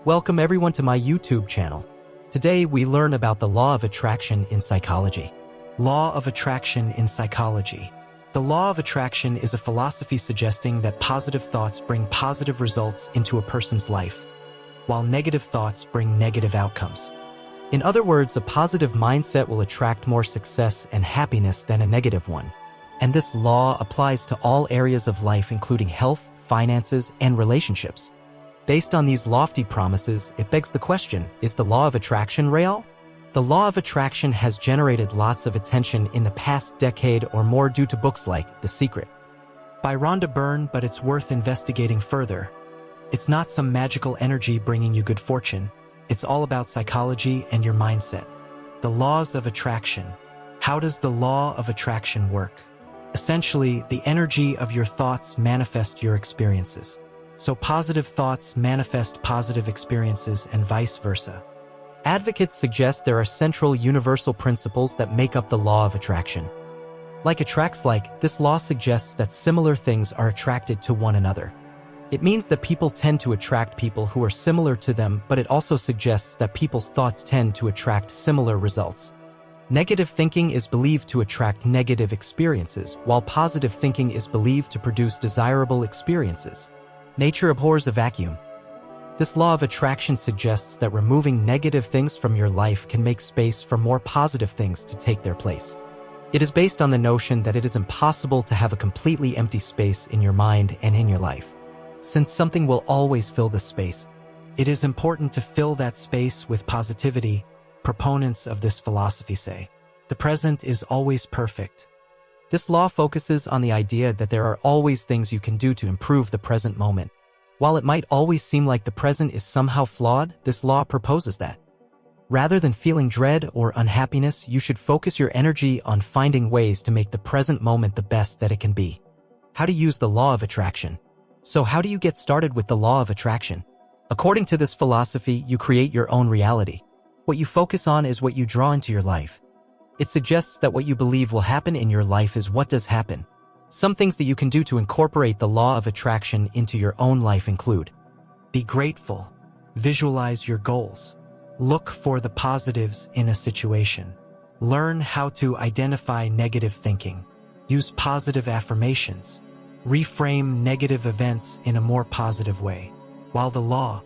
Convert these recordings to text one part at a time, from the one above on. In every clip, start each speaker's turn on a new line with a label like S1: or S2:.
S1: Welcome everyone to my YouTube channel. Today we learn about the law of attraction in psychology. Law of attraction in psychology. The law of attraction is a philosophy suggesting that positive thoughts bring positive results into a person's life, while negative thoughts bring negative outcomes. In other words, a positive mindset will attract more success and happiness than a negative one. And this law applies to all areas of life, including health, finances, and relationships. Based on these lofty promises, it begs the question, is the law of attraction real? The law of attraction has generated lots of attention in the past decade or more due to books like The Secret by Rhonda Byrne, but it's worth investigating further. It's not some magical energy bringing you good fortune. It's all about psychology and your mindset. The laws of attraction. How does the law of attraction work? Essentially, the energy of your thoughts manifest your experiences. So positive thoughts manifest positive experiences and vice versa. Advocates suggest there are central universal principles that make up the law of attraction. Like attracts like, this law suggests that similar things are attracted to one another. It means that people tend to attract people who are similar to them, but it also suggests that people's thoughts tend to attract similar results. Negative thinking is believed to attract negative experiences, while positive thinking is believed to produce desirable experiences. Nature abhors a vacuum. This law of attraction suggests that removing negative things from your life can make space for more positive things to take their place. It is based on the notion that it is impossible to have a completely empty space in your mind and in your life. Since something will always fill the space, it is important to fill that space with positivity. Proponents of this philosophy say, the present is always perfect. This law focuses on the idea that there are always things you can do to improve the present moment. While it might always seem like the present is somehow flawed, this law proposes that, rather than feeling dread or unhappiness, you should focus your energy on finding ways to make the present moment the best that it can be. How to use the law of attraction. So how do you get started with the law of attraction? According to this philosophy, you create your own reality. What you focus on is what you draw into your life. It suggests that what you believe will happen in your life is what does happen. Some things that you can do to incorporate the law of attraction into your own life include: be grateful, visualize your goals, look for the positives in a situation, learn how to identify negative thinking, use positive affirmations, reframe negative events in a more positive way. While the law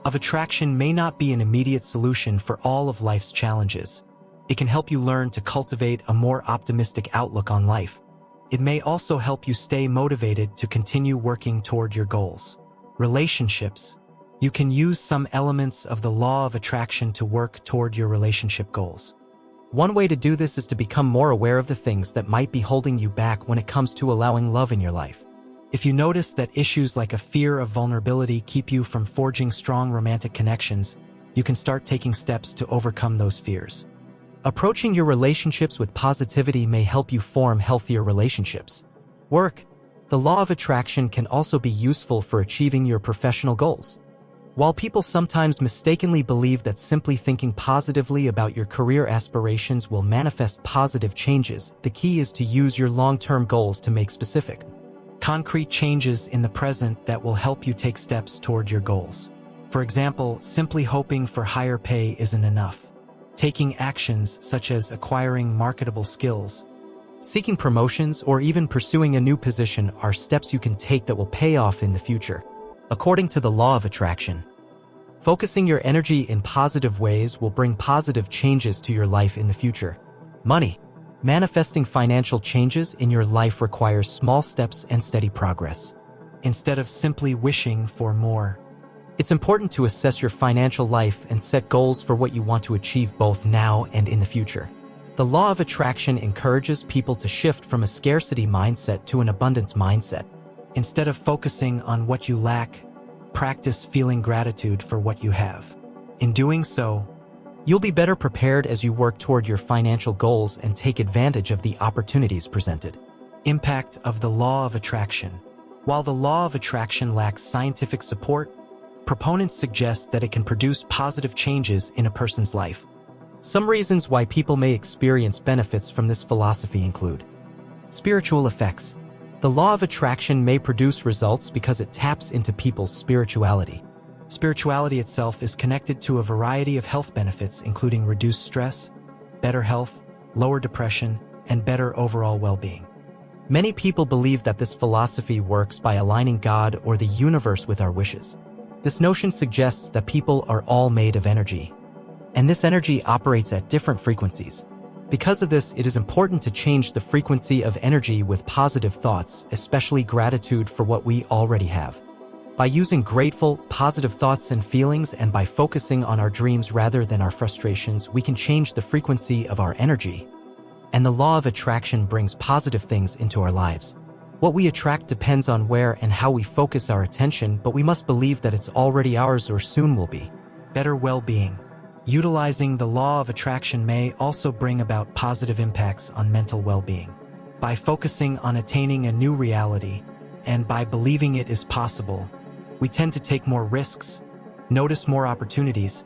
S1: of attraction may not be an immediate solution for all of life's challenges, it can help you learn to cultivate a more optimistic outlook on life. It may also help you stay motivated to continue working toward your goals. Relationships. You can use some elements of the law of attraction to work toward your relationship goals. One way to do this is to become more aware of the things that might be holding you back when it comes to allowing love in your life. If you notice that issues like a fear of vulnerability keep you from forging strong romantic connections, you can start taking steps to overcome those fears. Approaching your relationships with positivity may help you form healthier relationships. Work. The law of attraction can also be useful for achieving your professional goals. While people sometimes mistakenly believe that simply thinking positively about your career aspirations will manifest positive changes, the key is to use your long-term goals to make specific, concrete changes in the present that will help you take steps toward your goals. For example, simply hoping for higher pay isn't enough. Taking actions such as acquiring marketable skills, seeking promotions, or even pursuing a new position are steps you can take that will pay off in the future. According to the law of attraction, focusing your energy in positive ways will bring positive changes to your life in the future. Money. Manifesting financial changes in your life requires small steps and steady progress. Instead of simply wishing for more, it's important to assess your financial life and set goals for what you want to achieve both now and in the future. The law of attraction encourages people to shift from a scarcity mindset to an abundance mindset. Instead of focusing on what you lack, practice feeling gratitude for what you have. In doing so, you'll be better prepared as you work toward your financial goals and take advantage of the opportunities presented. Impact of the law of attraction. While the law of attraction lacks scientific support, proponents suggest that it can produce positive changes in a person's life. Some reasons why people may experience benefits from this philosophy include: spiritual effects. The law of attraction may produce results because it taps into people's spirituality. Spirituality itself is connected to a variety of health benefits, including reduced stress, better health, lower depression, and better overall well-being. Many people believe that this philosophy works by aligning God or the universe with our wishes. This notion suggests that people are all made of energy, and this energy operates at different frequencies. Because of this, it is important to change the frequency of energy with positive thoughts, especially gratitude for what we already have. By using grateful, positive thoughts and feelings and by focusing on our dreams rather than our frustrations, we can change the frequency of our energy. And the law of attraction brings positive things into our lives. What we attract depends on where and how we focus our attention, but we must believe that it's already ours or soon will be. Better well-being. Utilizing the law of attraction may also bring about positive impacts on mental well-being. By focusing on attaining a new reality, and by believing it is possible, we tend to take more risks, notice more opportunities,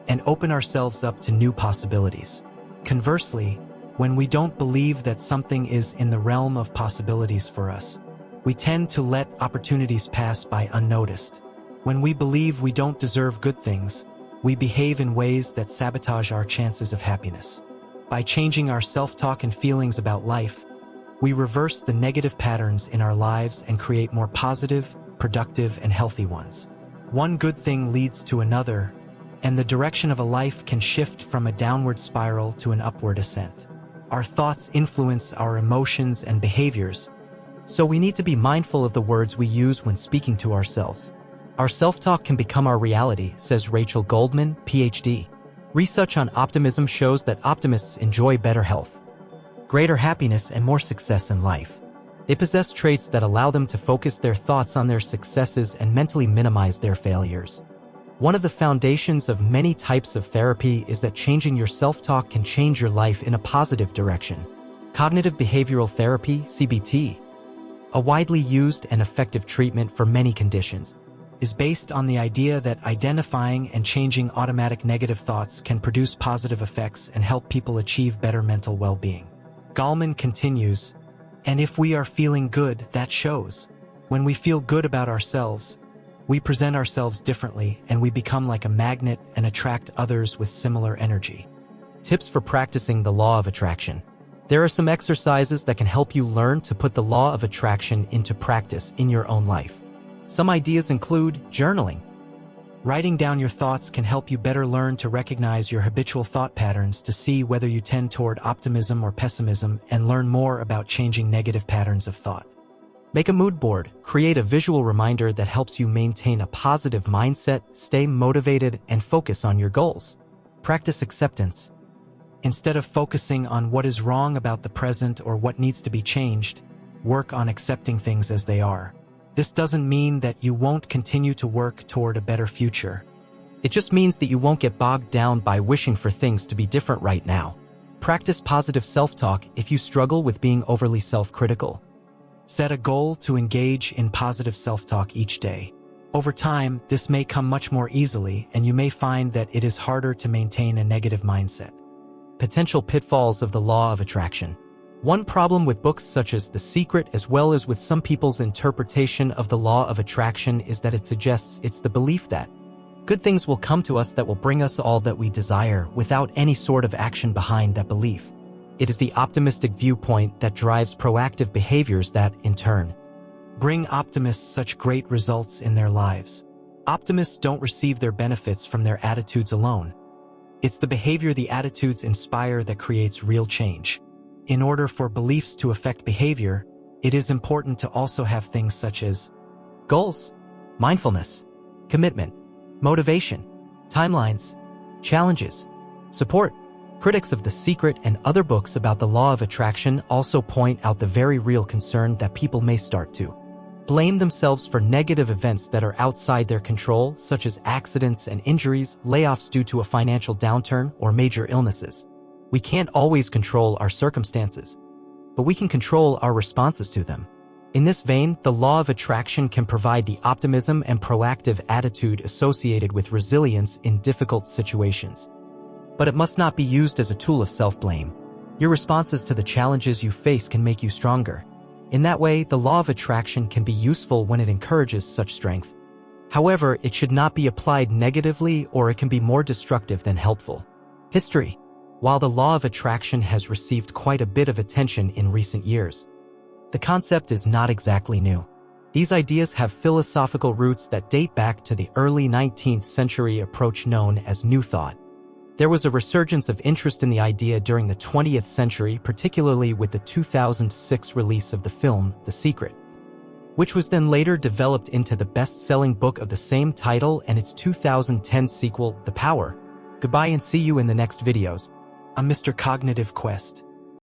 S1: and open ourselves up to new possibilities. Conversely, when we don't believe that something is in the realm of possibilities for us, we tend to let opportunities pass by unnoticed. When we believe we don't deserve good things, we behave in ways that sabotage our chances of happiness. By changing our self-talk and feelings about life, we reverse the negative patterns in our lives and create more positive, productive, and healthy ones. One good thing leads to another, and the direction of a life can shift from a downward spiral to an upward ascent. Our thoughts influence our emotions and behaviors, so we need to be mindful of the words we use when speaking to ourselves. Our self-talk can become our reality, says Rachel Goldman, PhD. Research on optimism shows that optimists enjoy better health, greater happiness, and more success in life. They possess traits that allow them to focus their thoughts on their successes and mentally minimize their failures. One of the foundations of many types of therapy is that changing your self-talk can change your life in a positive direction. Cognitive behavioral therapy, CBT, a widely used and effective treatment for many conditions, is based on the idea that identifying and changing automatic negative thoughts can produce positive effects and help people achieve better mental well-being. Goldman continues, and if we are feeling good, that shows. When we feel good about ourselves, we present ourselves differently and we become like a magnet and attract others with similar energy. Tips for practicing the law of attraction. There are some exercises that can help you learn to put the law of attraction into practice in your own life. Some ideas include journaling. Writing down your thoughts can help you better learn to recognize your habitual thought patterns to see whether you tend toward optimism or pessimism and learn more about changing negative patterns of thought. Make a mood board. Create a visual reminder that helps you maintain a positive mindset, stay motivated, and focus on your goals. Practice acceptance. Instead of focusing on what is wrong about the present or what needs to be changed, work on accepting things as they are. This doesn't mean that you won't continue to work toward a better future. It just means that you won't get bogged down by wishing for things to be different right now. Practice positive self-talk if you struggle with being overly self-critical. Set a goal to engage in positive self-talk each day. Over time, this may come much more easily, and you may find that it is harder to maintain a negative mindset. Potential pitfalls of the law of attraction. One problem with books such as The Secret, as well as with some people's interpretation of the law of attraction, is that it suggests it's the belief that good things will come to us that will bring us all that we desire without any sort of action behind that belief. It is the optimistic viewpoint that drives proactive behaviors that, in turn, bring optimists such great results in their lives. Optimists don't receive their benefits from their attitudes alone. It's the behavior the attitudes inspire that creates real change. In order for beliefs to affect behavior, it is important to also have things such as goals, mindfulness, commitment, motivation, timelines, challenges, support. Critics of The Secret and other books about the law of attraction also point out the very real concern that people may start to blame themselves for negative events that are outside their control, such as accidents and injuries, layoffs due to a financial downturn, or major illnesses. We can't always control our circumstances, but we can control our responses to them. In this vein, the law of attraction can provide the optimism and proactive attitude associated with resilience in difficult situations. But it must not be used as a tool of self-blame. Your responses to the challenges you face can make you stronger. In that way, the law of attraction can be useful when it encourages such strength. However, it should not be applied negatively or it can be more destructive than helpful. History. While the law of attraction has received quite a bit of attention in recent years, the concept is not exactly new. These ideas have philosophical roots that date back to the early 19th century approach known as New Thought. There was a resurgence of interest in the idea during the 20th century, particularly with the 2006 release of the film The Secret, which was then later developed into the best-selling book of the same title and its 2010 sequel, The Power. Goodbye and see you in the next videos. I'm Mr. Cognitive Quest.